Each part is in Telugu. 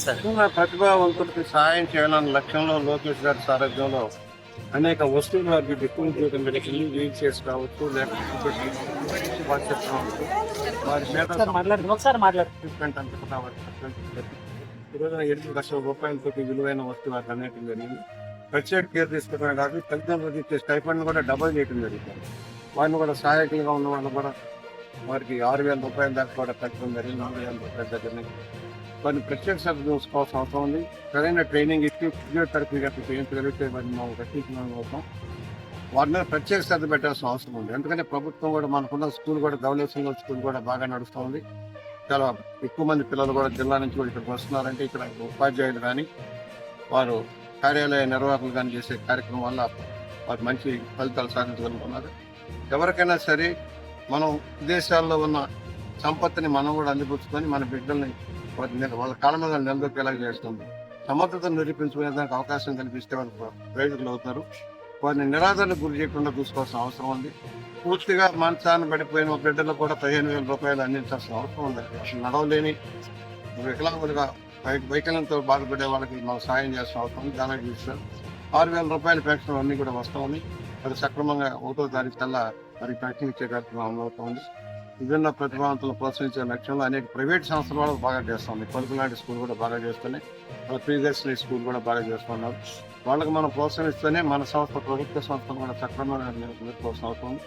సరే. ప్రతిభావంతుడికి సహాయం చేయాలన్న లక్ష్యంలో లోకేష్ గారి సారథ్యంలో అనేక వస్తువులు వారికి డిస్ట్రిబ్యూట్ చేయడం జరిగింది. వీల్ చైర్స్ కావచ్చు, లేకపోతే వాట్సాప్ కావచ్చు, వారి మీద ఒకసారి మాట్లాడు. ట్రీట్మెంట్ అంతా కాబట్టి ఈ రోజున 8 లక్షల రూపాయలతో విలువైన వస్తువు వారికి అనేకం జరిగింది. ప్రత్యేక కేర్ తీసుకోవడమే కాదు, తల్లిదండ్రులకు ఇచ్చే స్టైఫండ్ కూడా డబల్ చేయడం జరుగుతుంది. వారిని కూడా సహాయకులుగా ఉన్న వాళ్ళు కూడా వారికి 6,000 రూపాయల దాకా కూడా కట్టడం జరిగింది. 4,000 రూపాయల దగ్గర నుంచి వారిని ప్రత్యేక శ్రద్ధ చూసుకోవాల్సిన అవసరం ఉంది. సరైన ట్రైనింగ్ ఇచ్చి ఫిజియోథెరపీ గట్రా చేయించగలిగితే వారిని మనం రక్షించడం కోసం వారి మీద ప్రత్యేక శ్రద్ధ పెట్టాల్సిన అవసరం ఉంది. ఎందుకంటే ప్రభుత్వం కూడా మనకున్న స్కూల్ కూడా ధవళేశ్వరంలో స్కూల్ కూడా బాగా నడుస్తూ ఉంది. చాలా ఎక్కువ మంది పిల్లలు కూడా జిల్లా నుంచి కూడా ఇక్కడికి వస్తున్నారంటే ఇక్కడ ఉపాధ్యాయులు కానీ వారు కార్యాలయ నిర్వాహకులు కానీ చేసే కార్యక్రమం వల్ల వారు మంచి ఫలితాలు సాధించగలుగుతున్నారు. ఎవరికైనా సరే మనం విదేశాల్లో ఉన్న సంపత్తిని మనం కూడా అందిపుచ్చుకొని మన బిడ్డల్ని వాళ్ళ కాళ్ళ మీద నిలదొక్కేలా చేస్తుంది. సమర్థతను నిరూపించుకునేదానికి అవకాశం కల్పిస్తే వాళ్ళు ప్రయోజకులు అవుతారు. వారిని నిరాదరణకు గురి చేయకుండా చూసుకోవాల్సిన అవసరం ఉంది. పూర్తిగా మంచాన్ని పడిపోయిన బిడ్డలు కూడా 15,000 రూపాయలు అందించాల్సిన అవసరం ఉంది. అసలు నడవలేని వికలాంగులుగా వైకల్యంతో బాధపడే వాళ్ళకి మనం సాయం చేసిన అవసరం ఉంది. దానికి చూస్తారు 6,000 రూపాయల పెన్షన్ అన్నీ కూడా వస్తామని అది సక్రమంగా 1వ తారీఖు కల్లా మరి పెన్షన్ ఇచ్చే కార్యక్రమం అమలవుతుంది. విభిన్న ప్రతిభావంతులను ప్రోత్సహించే లక్ష్యంలో అనేక ప్రైవేట్ సంస్థలు కూడా బాగా చేస్తుంది. పలుకులాంటి స్కూల్ కూడా బాగా చేస్తున్నాయి. ప్రియదర్శిని స్కూల్ కూడా బాగా చేస్తున్నారు. వాళ్ళకి మనం ప్రోత్సహిస్తూనే మన సంస్థ ప్రభుత్వ సంస్థలు కూడా సక్రమంగా నిర్వహించుకోవాల్సిన అవసరం ఉంది.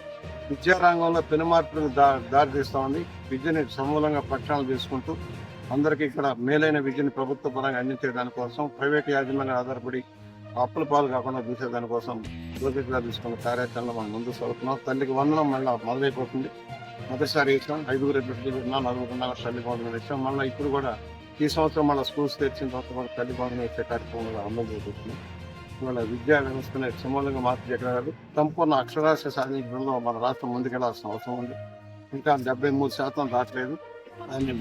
విద్యారంగంలో పెను మార్పులకు దారి తీస్తూ ఉంది. విద్యని సమూలంగా ప్రక్షాళన చేసుకుంటూ అందరికీ ఇక్కడ మేలైన విద్యను ప్రభుత్వ పరంగా అందించే దానికోసం ప్రైవేట్ యాజమాన్యంగా ఆధారపడి అప్పుల పాలు కాకుండా చూసే దానికోసం లోకేష్గా తీసుకున్న కార్యాచరణలో మనం ముందుకు సాగుతున్నాం. తల్లికి వందనం మళ్ళీ మొదలైపోతుంది. మొదటిసారి ఇచ్చాం 5 నలుగురున్న తల్లి భవనం ఇచ్చాం. మళ్ళీ ఇప్పుడు కూడా ఈ సంవత్సరం మళ్ళీ స్కూల్స్ తెచ్చిన తర్వాత కూడా తల్లి భవనం ఇచ్చే కార్యక్రమంలో అమలు జరుగుతుంది. ఇవాళ విద్యా వ్యవస్థను సమూలంగా మార్పు చేయగలరు. సంపూర్ణ అక్షరాస్యత సాధించడంలో మన రాష్ట్రం ముందుకెళ్లాల్సిన అవసరం ఉంది. ఇంకా 73% దాటలేదు. దాన్ని